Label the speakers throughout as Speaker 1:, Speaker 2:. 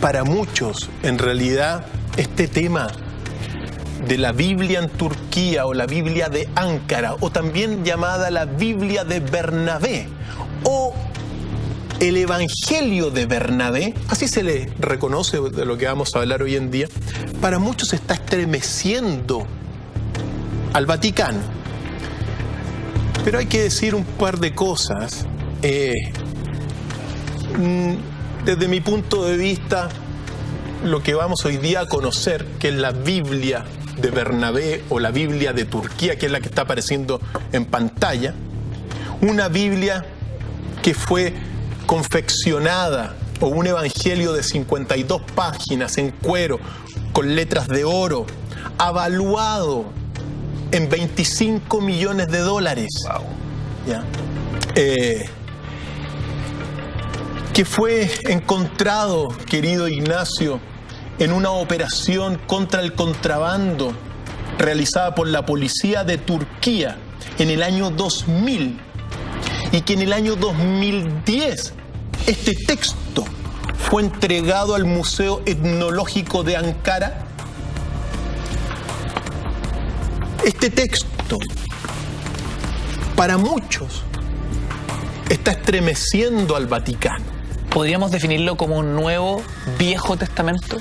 Speaker 1: Para muchos, en realidad, este tema de la Biblia en Turquía o la Biblia de Ankara, o también llamada la Biblia de Bernabé, o el Evangelio de Bernabé, así se le reconoce de lo que vamos a hablar hoy en día, para muchos está estremeciendo al Vaticano. Pero hay que decir un par de cosas. Desde mi punto de vista, lo que vamos hoy día a conocer, que es la Biblia de Bernabé o la Biblia de Turquía, que es la que está apareciendo en pantalla, una Biblia que fue confeccionada, o un evangelio de 52 páginas en cuero, con letras de oro, avaluado en $25 millones.
Speaker 2: Wow.
Speaker 1: ¿Ya? Que fue encontrado, querido Ignacio, en una operación contra el contrabando realizada por la policía de Turquía en el año 2000, y que en el año 2010 este texto fue entregado al Museo Etnológico de Ankara. Este texto, para muchos, está estremeciendo al Vaticano.
Speaker 2: ¿Podríamos definirlo como un nuevo Viejo Testamento?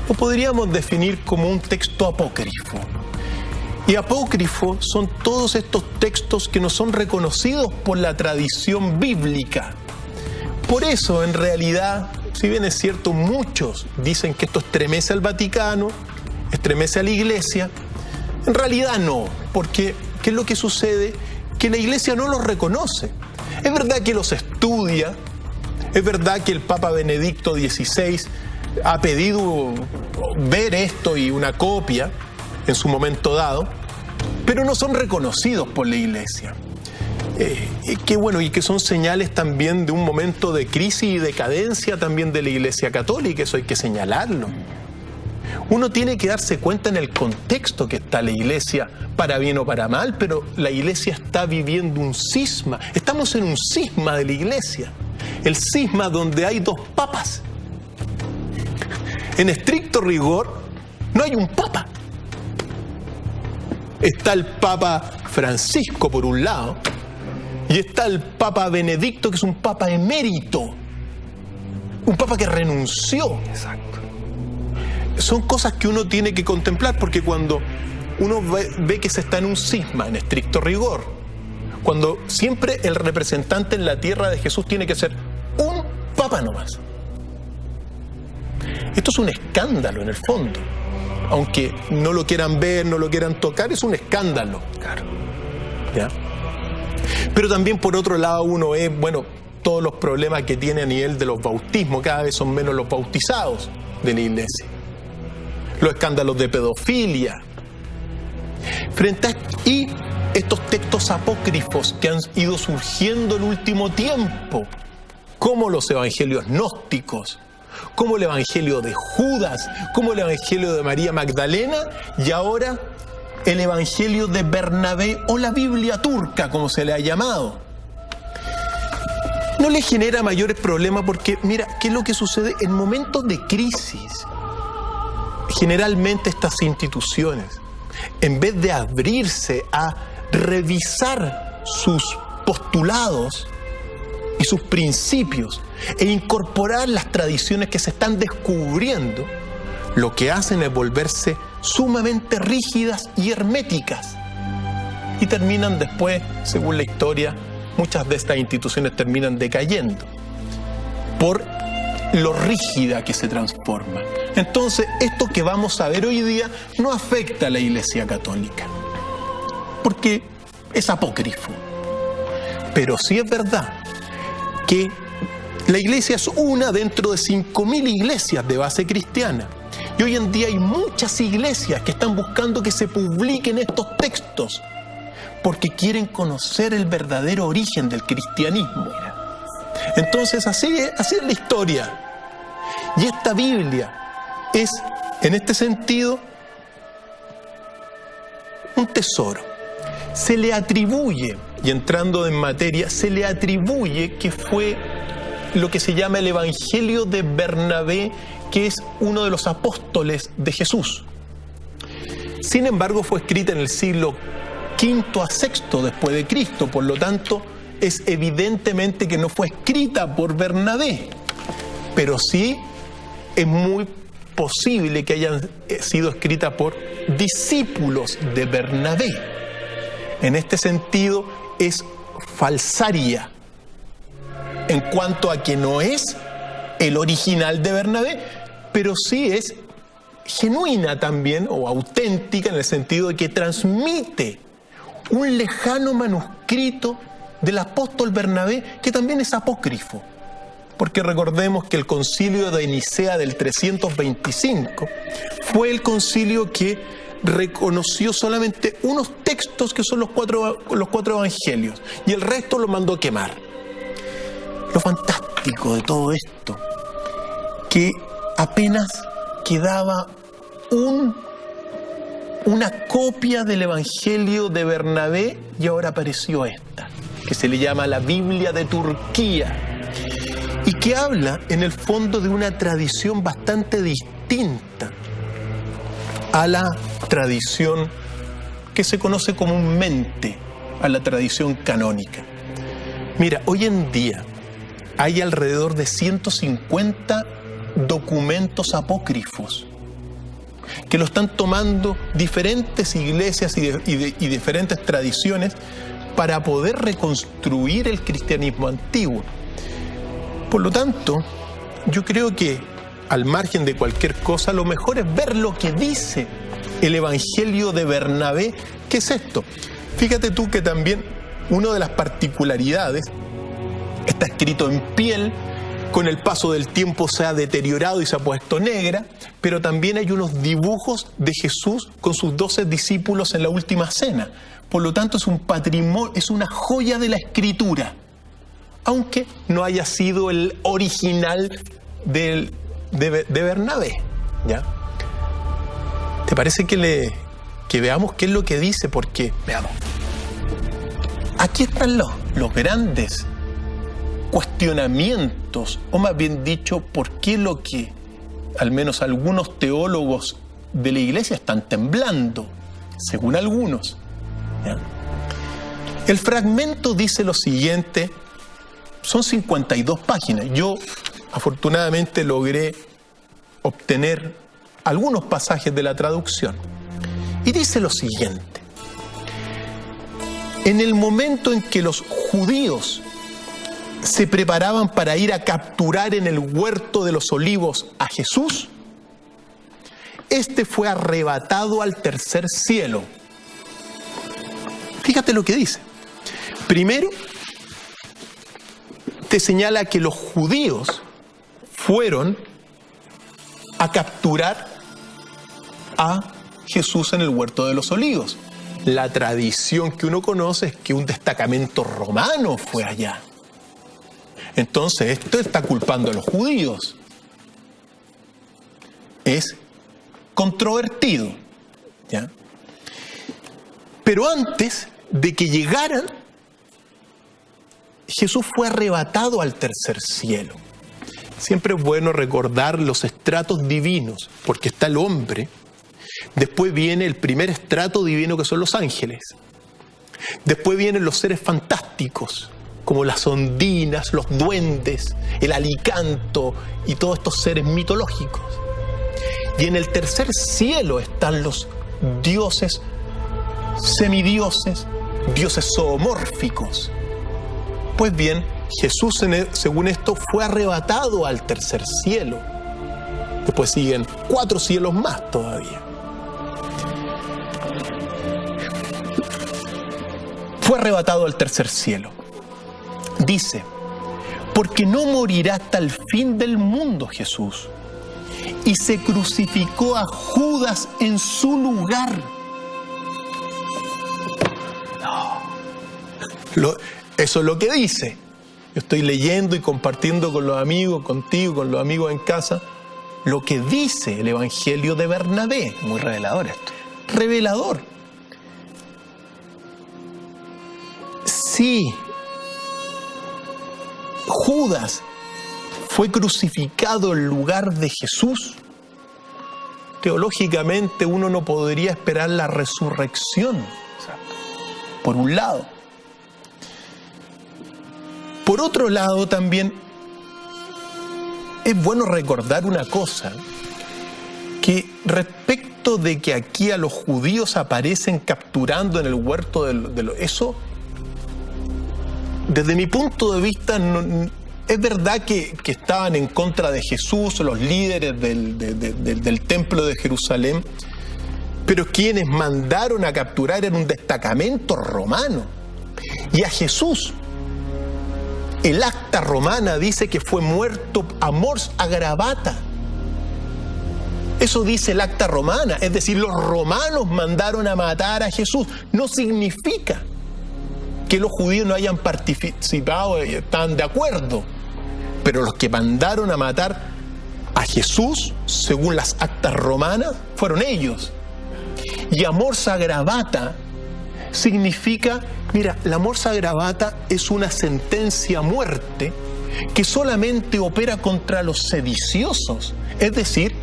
Speaker 1: Lo podríamos definir como un texto apócrifo. Y apócrifo son todos estos textos que no son reconocidos por la tradición bíblica. Por eso, en realidad, si bien es cierto, muchos dicen que esto estremece al Vaticano, estremece a la Iglesia, en realidad no, porque ¿qué es lo que sucede? Que la Iglesia no los reconoce. Es verdad que los estudia, es verdad que el Papa Benedicto XVI ha pedido ver esto y una copia en su momento dado, pero no son reconocidos por la Iglesia. Que bueno, y que son señales también de un momento de crisis y decadencia también de la Iglesia Católica, eso hay que señalarlo. Uno tiene que darse cuenta en el contexto que está la Iglesia, para bien o para mal, pero la Iglesia está viviendo un cisma. Estamos en un cisma de la Iglesia. El cisma donde hay dos papas. En estricto rigor, no hay un papa. Está el Papa Francisco por un lado, y está el Papa Benedicto, que es un papa emérito. Un papa que renunció.
Speaker 2: Exacto.
Speaker 1: Son cosas que uno tiene que contemplar, porque cuando uno ve que se está en un cisma, en estricto rigor, cuando siempre el representante en la tierra de Jesús tiene que ser un papa nomás. Esto es un escándalo en el fondo. Aunque no lo quieran ver, no lo quieran tocar, es un escándalo.
Speaker 2: Claro.
Speaker 1: ¿Ya? Pero también por otro lado uno ve, bueno, todos los problemas que tiene a nivel de los bautismos, cada vez son menos los bautizados de la Iglesia. Los escándalos de pedofilia. Y estos textos apócrifos que han ido surgiendo en el último tiempo, como los evangelios gnósticos, como el evangelio de Judas, como el evangelio de María Magdalena, y ahora el evangelio de Bernabé, o la Biblia turca, como se le ha llamado. No le genera mayores problemas porque, mira, ¿qué es lo que sucede? En momentos de crisis, generalmente estas instituciones, en vez de abrirse a revisar sus postulados y sus principios e incorporar las tradiciones que se están descubriendo, lo que hacen es volverse sumamente rígidas y herméticas. Y terminan después, según la historia, muchas de estas instituciones terminan decayendo por lo rígida que se transforma. Entonces, esto que vamos a ver hoy día no afecta a la Iglesia Católica, porque es apócrifo. Pero sí es verdad que la Iglesia es una dentro de 5.000 iglesias de base cristiana. Y hoy en día hay muchas iglesias que están buscando que se publiquen estos textos, porque quieren conocer el verdadero origen del cristianismo. Entonces, así es la historia. Y esta Biblia es, en este sentido, un tesoro. Se le atribuye, y entrando en materia, se le atribuye que fue lo que se llama el Evangelio de Bernabé, que es uno de los apóstoles de Jesús. Sin embargo, fue escrita en el siglo V a VI después de Cristo, por lo tanto, es evidentemente que no fue escrita por Bernabé, pero sí es muy posible que hayan sido escritas por discípulos de Bernabé. En este sentido, es falsaria, en cuanto a que no es el original de Bernabé, pero sí es genuina también, o auténtica, en el sentido de que transmite un lejano manuscrito del apóstol Bernabé, que también es apócrifo. Porque recordemos que el concilio de Nicea del 325 fue el concilio que reconoció solamente unos textos que son los cuatro evangelios, y el resto lo mandó quemar. Lo fantástico de todo esto, que apenas quedaba una copia del Evangelio de Bernabé, y ahora apareció esta, que se le llama la Biblia de Turquía, y que habla en el fondo de una tradición bastante distinta a la tradición que se conoce comúnmente, a la tradición canónica. Mira, hoy en día hay alrededor de 150 documentos apócrifos que lo están tomando diferentes iglesias y diferentes tradiciones para poder reconstruir el cristianismo antiguo. Por lo tanto, yo creo que al margen de cualquier cosa, lo mejor es ver lo que dice el Evangelio de Bernabé. ¿Qué es esto? Fíjate tú que también una de las particularidades está escrito en piel, con el paso del tiempo se ha deteriorado y se ha puesto negra, pero también hay unos dibujos de Jesús con sus 12 discípulos en la última cena. Por lo tanto, es un patrimonio, es una joya de la Escritura, aunque no haya sido el original de Bernabé, ¿ya? ¿Te parece que veamos qué es lo que dice? Porque, veamos, aquí están los grandes cuestionamientos, o más bien dicho, por qué lo que al menos algunos teólogos de la iglesia están temblando, según algunos, ¿ya? El fragmento dice lo siguiente, son 52 páginas. Yo afortunadamente logré obtener algunos pasajes de la traducción. Y dice lo siguiente: en el momento en que los judíos se preparaban para ir a capturar en el huerto de los olivos a Jesús, este fue arrebatado al tercer cielo. Fíjate lo que dice. Primero, te señala que los judíos fueron a capturar a Jesús en el huerto de los olivos. La tradición que uno conoce es que un destacamento romano fue allá. Entonces, esto está culpando a los judíos. Es controvertido, ¿ya? Pero antes de que llegaran, Jesús fue arrebatado al tercer cielo. Siempre es bueno recordar los estratos divinos, porque está el hombre, después viene el primer estrato divino, que son los ángeles, después vienen los seres fantásticos, como las ondinas, los duendes, el alicanto y todos estos seres mitológicos. Y en el tercer cielo están los dioses, semidioses, dioses zoomórficos. Pues bien, Jesús, según esto, fue arrebatado al tercer cielo. Después siguen 4 cielos más todavía. Fue arrebatado al tercer cielo. Dice, porque no morirá hasta el fin del mundo Jesús. Y se crucificó a Judas en su lugar. Eso es lo que dice. Yo estoy leyendo y compartiendo con los amigos, contigo, con los amigos en casa, lo que dice el Evangelio de Bernabé.
Speaker 2: Muy revelador esto.
Speaker 1: Revelador. Sí, Judas fue crucificado en lugar de Jesús, teológicamente uno no podría esperar la resurrección, por un lado. Por otro lado, también es bueno recordar una cosa, que respecto de que aquí a los judíos aparecen capturando en el huerto eso, desde mi punto de vista, es verdad que estaban en contra de Jesús, los líderes del templo de Jerusalén, pero quienes mandaron a capturar eran un destacamento romano. Y a Jesús, el acta romana dice que fue muerto a mors agravata. Eso dice el acta romana, es decir, los romanos mandaron a matar a Jesús. No significa que los judíos no hayan participado y están de acuerdo, pero los que mandaron a matar a Jesús, según las actas romanas, fueron ellos. Y amors agravata significa, mira, la amors agravata es una sentencia a muerte que solamente opera contra los sediciosos, es decir,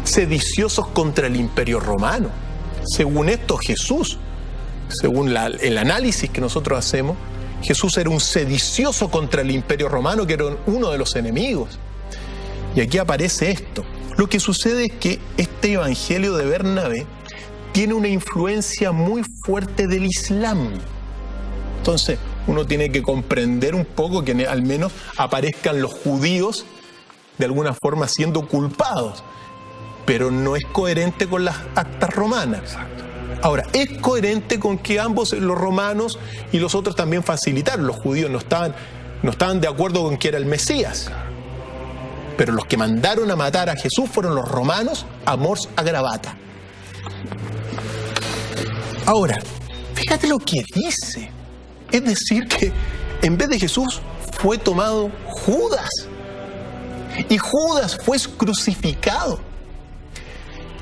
Speaker 1: sediciosos contra el Imperio Romano. Según esto, Jesús, según el análisis que nosotros hacemos, Jesús era un sedicioso contra el Imperio Romano, que era uno de los enemigos. Y aquí aparece esto. Lo que sucede es que este evangelio de Bernabé tiene una influencia muy fuerte del Islam. Entonces, uno tiene que comprender un poco que al menos aparezcan los judíos de alguna forma siendo culpados, pero no es coherente con las actas romanas. Exacto. Ahora, es coherente con que ambos, los romanos y los otros, también facilitaron. Los judíos no estaban de acuerdo con que era el Mesías. Pero los que mandaron a matar a Jesús fueron los romanos, amors agravata. Ahora, fíjate lo que dice. Es decir, que en vez de Jesús fue tomado Judas. Y Judas fue crucificado.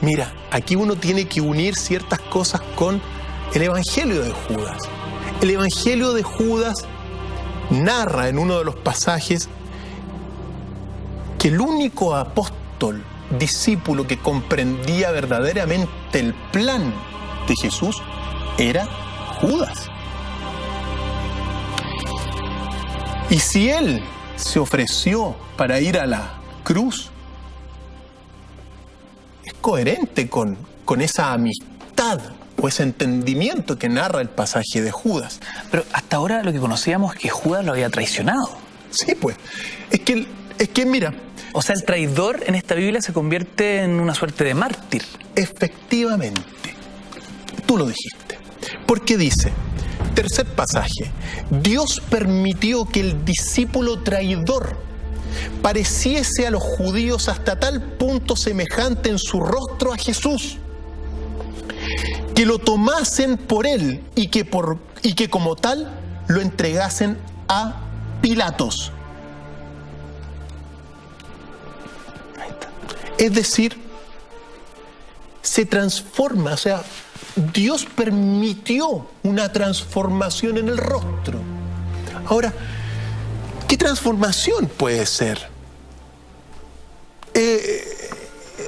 Speaker 1: Mira, aquí uno tiene que unir ciertas cosas con el Evangelio de Judas. El Evangelio de Judas narra en uno de los pasajes que el único apóstol, discípulo que comprendía verdaderamente el plan de Jesús era Judas. Y si él se ofreció para ir a la cruz, es coherente con esa amistad o ese entendimiento que narra el pasaje de Judas.
Speaker 2: Pero hasta ahora lo que conocíamos es que Judas lo había traicionado.
Speaker 1: Sí, pues. Es que mira...
Speaker 2: O sea, el traidor en esta Biblia se convierte en una suerte de mártir.
Speaker 1: Efectivamente. Tú lo dijiste. Porque dice, tercer pasaje, Dios permitió que el discípulo traidor pareciese a los judíos hasta tal punto semejante en su rostro a Jesús, que lo tomasen por él y que como tal lo entregasen a Pilatos. Es decir, se transforma, o sea, Dios permitió una transformación en el rostro. Ahora, ¿qué transformación puede ser?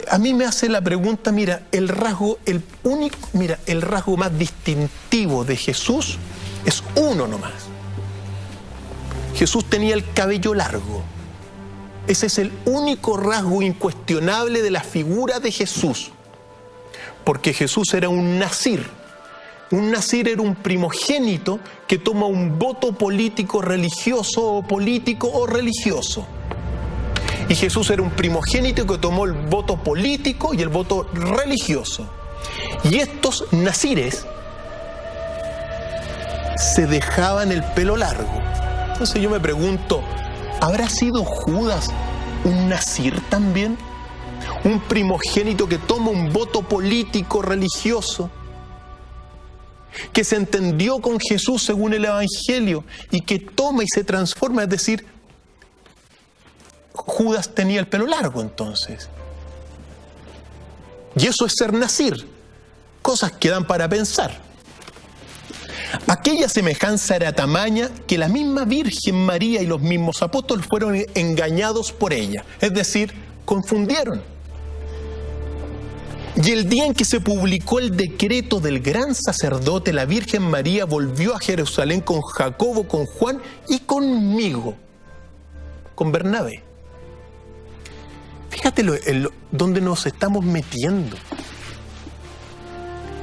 Speaker 1: A mí me hace la pregunta, mira, el rasgo más distintivo de Jesús es uno nomás. Jesús tenía el cabello largo. Ese es el único rasgo incuestionable de la figura de Jesús. Porque Jesús era un nazir. Un nazir era un primogénito que toma un voto político religioso o político o religioso. Y Jesús era un primogénito que tomó el voto político y el voto religioso. Y estos nazires se dejaban el pelo largo. Entonces yo me pregunto, ¿habrá sido Judas un nazir también? Un primogénito que toma un voto político religioso, que se entendió con Jesús según el Evangelio y que toma y se transforma, es decir, Judas tenía el pelo largo entonces. Y eso es ser nazir. Cosas que dan para pensar. Aquella semejanza era tamaña que la misma Virgen María y los mismos apóstoles fueron engañados por ella, es decir, confundieron. Y el día en que se publicó el decreto del gran sacerdote, la Virgen María volvió a Jerusalén con Jacobo, con Juan y conmigo, con Bernabé. Fíjate dónde nos estamos metiendo.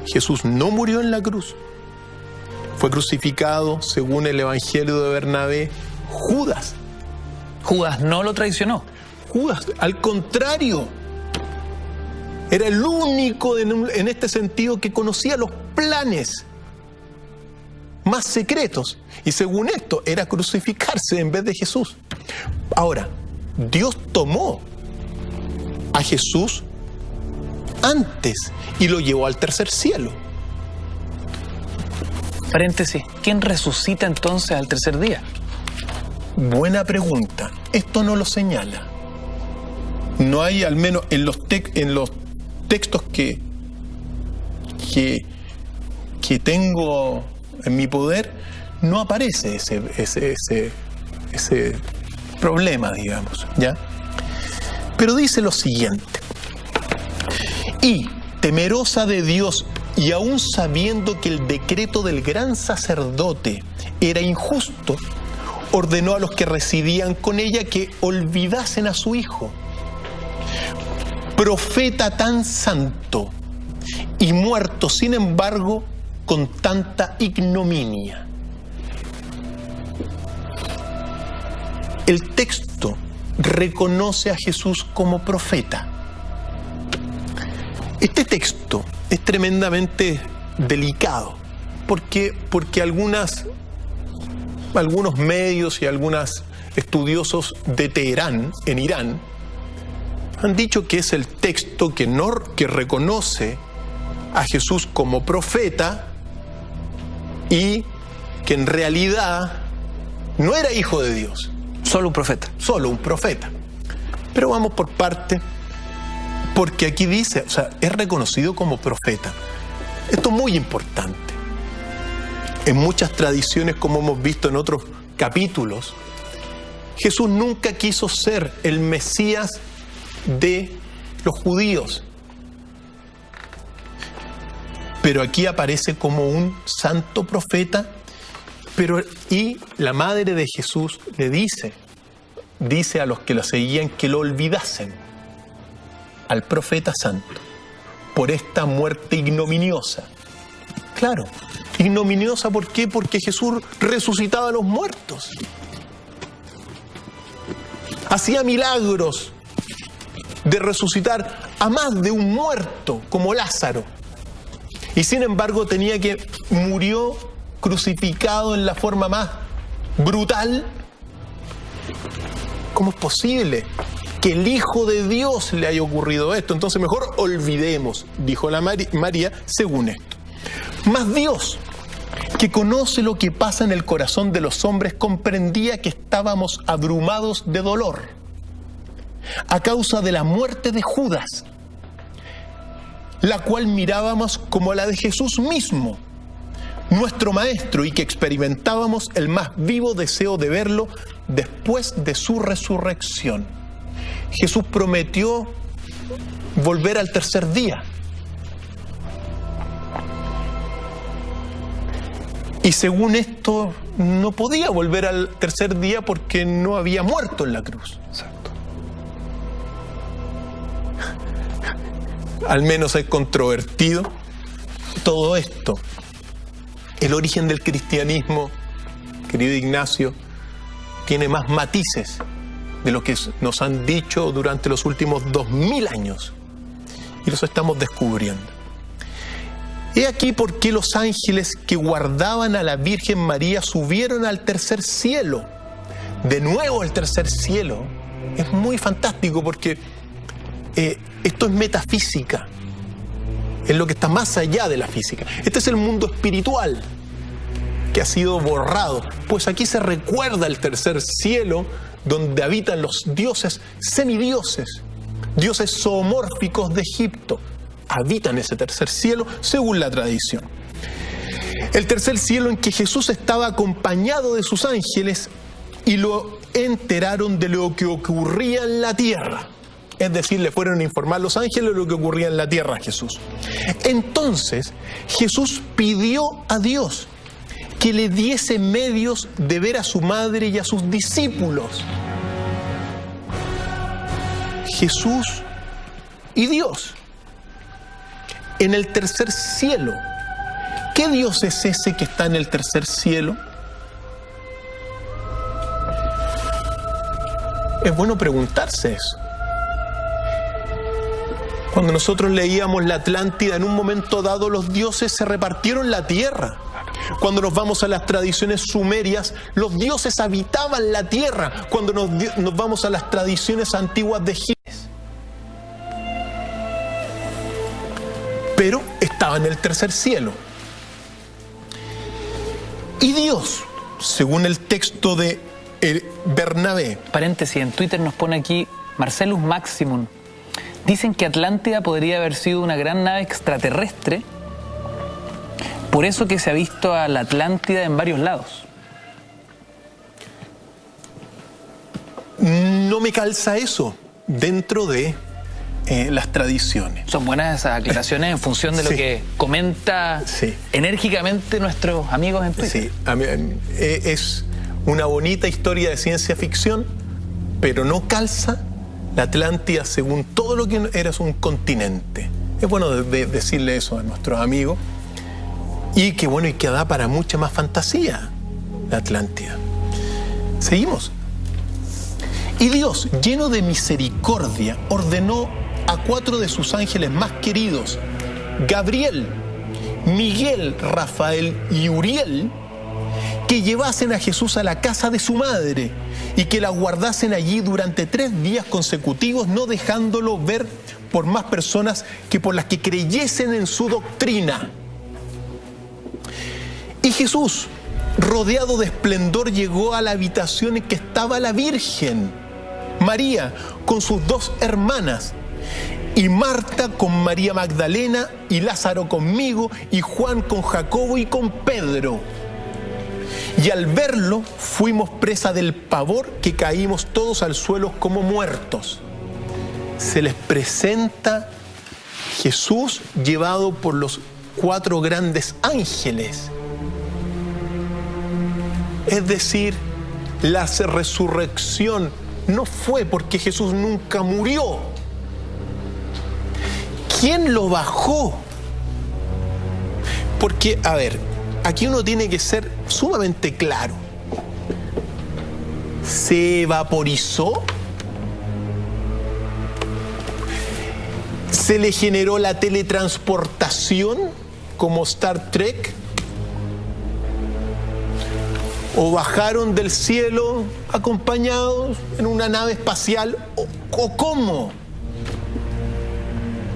Speaker 1: Jesús no murió en la cruz. Fue crucificado, según el Evangelio de Bernabé, Judas.
Speaker 2: Judas no lo traicionó.
Speaker 1: Judas, al contrario, era el único en este sentido que conocía los planes más secretos. Y según esto, era crucificarse en vez de Jesús. Ahora, Dios tomó a Jesús antes y lo llevó al tercer cielo.
Speaker 2: Paréntesis, ¿quién resucita entonces al tercer día?
Speaker 1: Buena pregunta. Esto no lo señala. No hay, al menos en los textos que tengo en mi poder, no aparece ese problema, digamos, ¿ya? Pero dice lo siguiente: y temerosa de Dios, y aún sabiendo que el decreto del gran sacerdote era injusto, ordenó a los que residían con ella que olvidasen a su hijo, profeta tan santo y muerto, sin embargo, con tanta ignominia. El texto reconoce a Jesús como profeta. Este texto es tremendamente delicado porque algunos medios y algunos estudiosos de Teherán, en Irán, han dicho que es el texto que reconoce a Jesús como profeta y que en realidad no era hijo de Dios.
Speaker 2: Solo un profeta.
Speaker 1: Solo un profeta. Pero vamos por parte, porque aquí dice, o sea, es reconocido como profeta. Esto es muy importante. En muchas tradiciones, como hemos visto en otros capítulos, Jesús nunca quiso ser el Mesías de los judíos. Pero aquí aparece como un santo profeta, y la madre de Jesús le dice a los que lo seguían que lo olvidasen al profeta santo por esta muerte ignominiosa. Claro, ignominiosa, ¿por qué? Porque Jesús resucitaba a los muertos, hacía milagros de resucitar a más de un muerto como Lázaro, y sin embargo murió crucificado en la forma más brutal. ¿Cómo es posible que el Hijo de Dios le haya ocurrido esto? Entonces mejor olvidemos, dijo la María, según esto. Mas Dios, que conoce lo que pasa en el corazón de los hombres, comprendía que estábamos abrumados de dolor a causa de la muerte de Judas, la cual mirábamos como la de Jesús mismo, nuestro Maestro, y que experimentábamos el más vivo deseo de verlo después de su resurrección. Jesús prometió volver al tercer día. Y según esto, no podía volver al tercer día porque no había muerto en la cruz.
Speaker 2: Exacto.
Speaker 1: Al menos es controvertido todo esto. El origen del cristianismo, querido Ignacio, tiene más matices de lo que nos han dicho durante los últimos 2000 años. Y los estamos descubriendo. He aquí por qué los ángeles que guardaban a la Virgen María subieron al tercer cielo. De nuevo al tercer cielo. Es muy fantástico porque esto es metafísica. Es lo que está más allá de la física. Este es el mundo espiritual que ha sido borrado. Pues aquí se recuerda el tercer cielo donde habitan los dioses semidioses, dioses zoomórficos de Egipto. Habitan ese tercer cielo según la tradición. El tercer cielo en que Jesús estaba acompañado de sus ángeles y lo enteraron de lo que ocurría en la tierra. Es decir, le fueron a informar los ángeles de lo que ocurría en la tierra a Jesús. Entonces, Jesús pidió a Dios que le diese medios de ver a su madre y a sus discípulos. Jesús y Dios. En el tercer cielo. ¿Qué Dios es ese que está en el tercer cielo? Es bueno preguntarse eso. Cuando nosotros leíamos la Atlántida, en un momento dado los dioses se repartieron la tierra. Cuando nos vamos a las tradiciones sumerias, los dioses habitaban la tierra. Cuando nos vamos a las tradiciones antiguas de Egipto, pero estaba en el tercer cielo. Y Dios, según el texto de Bernabé.
Speaker 2: Paréntesis, en Twitter nos pone aquí Marcellus Maximum. Dicen que Atlántida podría haber sido una gran nave extraterrestre, por eso que se ha visto a la Atlántida en varios lados.
Speaker 1: No me calza eso dentro de las tradiciones.
Speaker 2: Son buenas esas aclaraciones en función de lo que comenta enérgicamente nuestros amigos en Twitter.
Speaker 1: Sí, es una bonita historia de ciencia ficción, pero no calza la Atlántida según todo lo que era un continente. Es bueno decirle eso a nuestros amigos. Y que bueno, y que da para mucha más fantasía la Atlántida. Seguimos. Y Dios, lleno de misericordia, ordenó a 4 de sus ángeles más queridos, Gabriel, Miguel, Rafael y Uriel, que llevasen a Jesús a la casa de su madre y que la guardasen allí durante 3 días consecutivos, no dejándolo ver por más personas que por las que creyesen en su doctrina. Y Jesús, rodeado de esplendor, llegó a la habitación en que estaba la Virgen María con sus 2 hermanas, y Marta con María Magdalena, y Lázaro conmigo, y Juan con Jacobo y con Pedro. Y al verlo fuimos presa del pavor, que caímos todos al suelo como muertos. Se les presenta Jesús llevado por los 4 grandes ángeles. Es decir, la resurrección no fue porque Jesús nunca murió. ¿Quién lo bajó? Porque, a ver, aquí uno tiene que ser sumamente claro. ¿Se vaporizó? ¿Se le generó la teletransportación como Star Trek? ¿O bajaron del cielo acompañados en una nave espacial? ¿O cómo?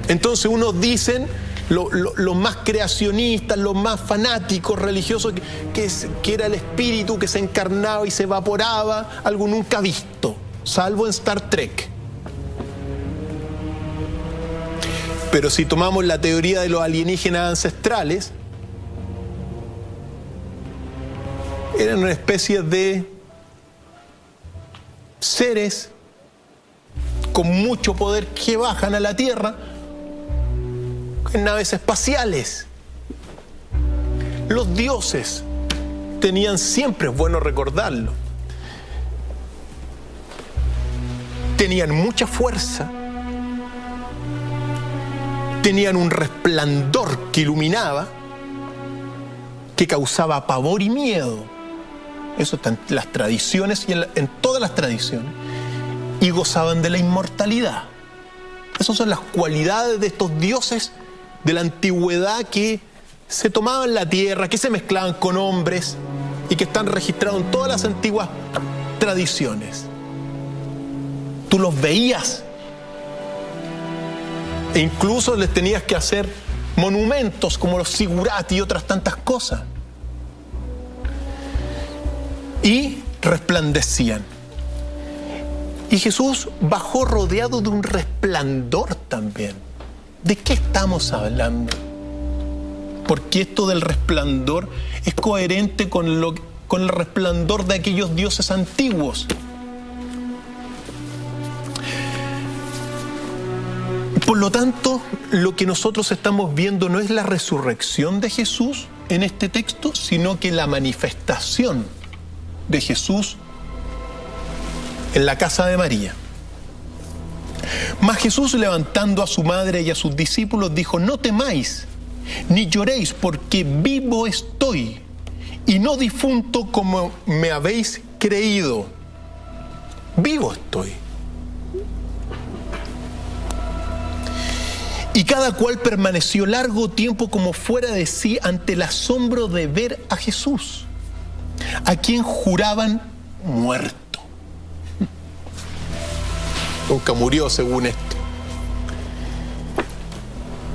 Speaker 1: Entonces unos dicen, los más creacionistas, los más fanáticos religiosos, que era el espíritu que se encarnaba y se evaporaba, algo nunca visto, salvo en Star Trek. Pero si tomamos la teoría de los alienígenas ancestrales, eran una especie de seres con mucho poder que bajan a la Tierra en naves espaciales. Los dioses tenían siempre, es bueno recordarlo, tenían mucha fuerza, tenían un resplandor que iluminaba, que causaba pavor y miedo. Eso está en las tradiciones y en todas las tradiciones. Y gozaban de la inmortalidad. Esas son las cualidades de estos dioses de la antigüedad que se tomaban la tierra, que se mezclaban con hombres y que están registrados en todas las antiguas tradiciones. Tú los veías e incluso les tenías que hacer monumentos como los zigurati y otras tantas cosas. Y resplandecían. Y Jesús bajó rodeado de un resplandor también. ¿De qué estamos hablando? porque esto del resplandor es coherente con el resplandor de aquellos dioses antiguos. Por lo tanto, lo que nosotros estamos viendo no es la resurrección de Jesús en este texto, sino que la manifestación de Jesús en la casa de María. Mas Jesús, levantando a su madre y a sus discípulos, dijo: no temáis, ni lloréis, porque vivo estoy, y no difunto como me habéis creído. Vivo estoy. Y cada cual permaneció largo tiempo como fuera de sí ante el asombro de ver a Jesús, a quien juraban muerto. Nunca murió, según esto.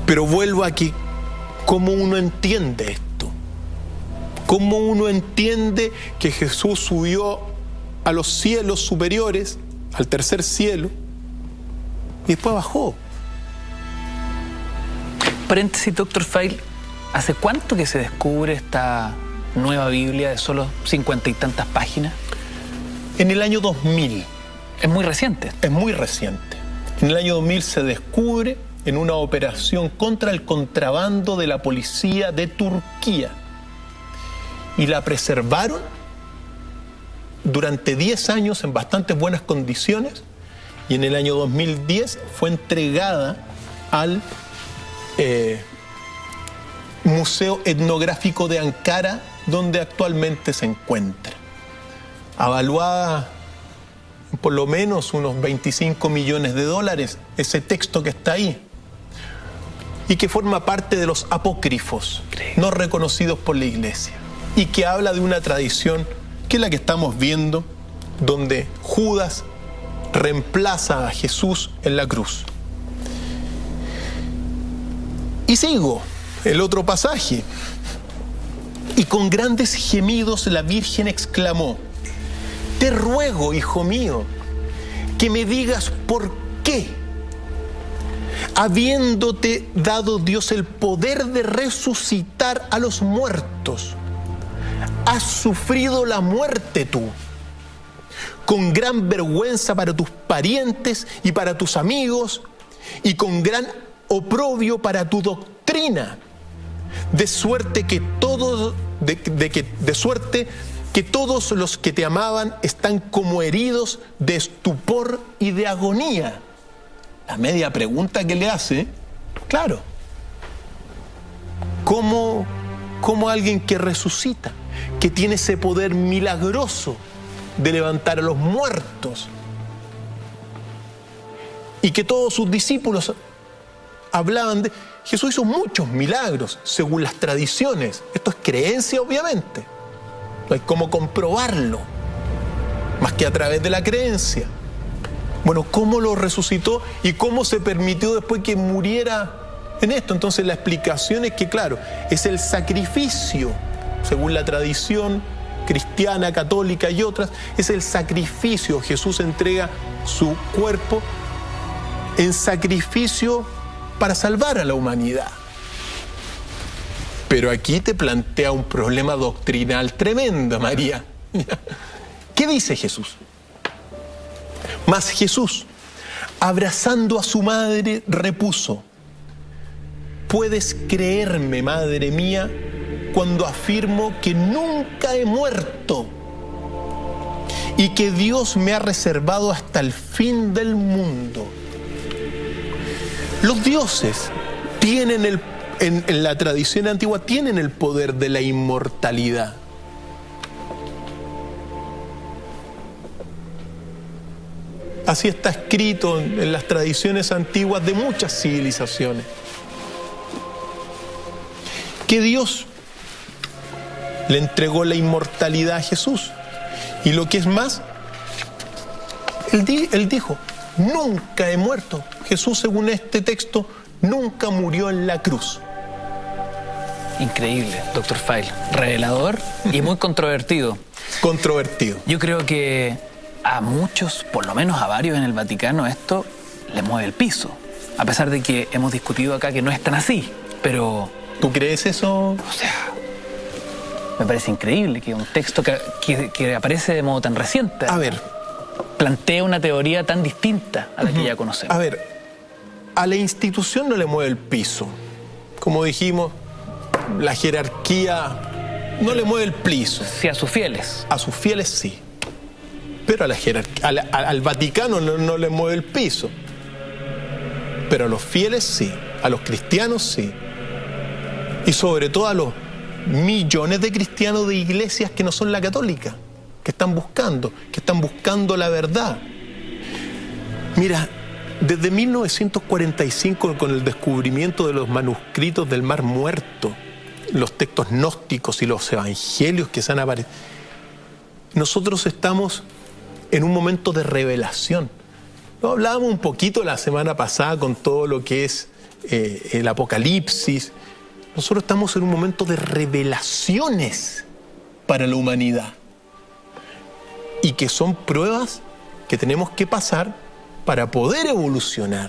Speaker 1: Pero vuelvo aquí, ¿cómo uno entiende esto? ¿Cómo uno entiende que Jesús subió a los cielos superiores, al tercer cielo, y después bajó?
Speaker 2: Paréntesis, Dr. Feil, ¿hace cuánto que se descubre esta nueva Biblia de solo 50 y tantas páginas?
Speaker 1: En el año 2000.
Speaker 2: Es muy reciente.
Speaker 1: Es muy reciente. En el año 2000 se descubre en una operación contra el contrabando de la policía de Turquía. Y la preservaron durante 10 años en bastante buenas condiciones, y en el año 2010 fue entregada al Museo Etnográfico de Ankara, donde actualmente se encuentra. Avaluada en por lo menos unos 25 millones de dólares, ese texto que está ahí, y que forma parte de los apócrifos, no reconocidos por la Iglesia, y que habla de una tradición que es la que estamos viendo, donde Judas reemplaza a Jesús en la cruz. Y sigo el otro pasaje. Y con grandes gemidos la Virgen exclamó: te ruego, hijo mío, que me digas por qué, habiéndote dado Dios el poder de resucitar a los muertos, has sufrido la muerte tú, con gran vergüenza para tus parientes y para tus amigos, y con gran oprobio para tu doctrina, de suerte que todos los que te amaban están como heridos de estupor y de agonía. La media pregunta que le hace, claro, ¿cómo alguien que resucita, que tiene ese poder milagroso de levantar a los muertos, y que todos sus discípulos hablaban de... Jesús hizo muchos milagros según las tradiciones. Esto es creencia, obviamente. No hay cómo comprobarlo más que a través de la creencia. Bueno, ¿cómo lo resucitó y cómo se permitió después que muriera en esto? Entonces la explicación es que, claro, es el sacrificio, según la tradición cristiana, católica y otras, es el sacrificio. Jesús entrega su cuerpo en sacrificio para salvar a la humanidad. Pero aquí te plantea un problema doctrinal tremendo, María. ¿Qué dice Jesús? Mas Jesús, abrazando a su madre, repuso: puedes creerme, madre mía, cuando afirmo que nunca he muerto y que Dios me ha reservado hasta el fin del mundo. Los dioses tienen en la tradición antigua tienen el poder de la inmortalidad. Así está escrito en las tradiciones antiguas de muchas civilizaciones. Que Dios le entregó la inmortalidad a Jesús. Y lo que es más, él dijo: nunca he muerto. Jesús, según este texto, nunca murió en la cruz.
Speaker 2: Increíble, Dr. Feil. Revelador y muy controvertido.
Speaker 1: Controvertido.
Speaker 2: Yo creo que a muchos, por lo menos a varios en el Vaticano, esto le mueve el piso. A pesar de que hemos discutido acá que no es tan así. Pero
Speaker 1: ¿Tú crees eso?
Speaker 2: O sea, me parece increíble que un texto que aparece de modo tan reciente
Speaker 1: A ver,
Speaker 2: plantea una teoría tan distinta a la que ya conocemos.
Speaker 1: a ver, a la institución no le mueve el piso. Como dijimos, la jerarquía no le mueve el piso.
Speaker 2: Sí, a sus fieles.
Speaker 1: A sus fieles sí. Pero a la al Vaticano no le mueve el piso. Pero a los fieles sí, a los cristianos sí. Y sobre todo a los millones de cristianos de iglesias que no son la católica, que están buscando la verdad. Mira, desde 1945, con el descubrimiento de los manuscritos del Mar Muerto, los textos gnósticos y los evangelios que se han aparecido, nosotros estamos en un momento de revelación. Lo hablábamos un poquito la semana pasada con todo lo que es el Apocalipsis. Nosotros estamos en un momento de revelaciones para la humanidad y que son pruebas que tenemos que pasar para poder evolucionar.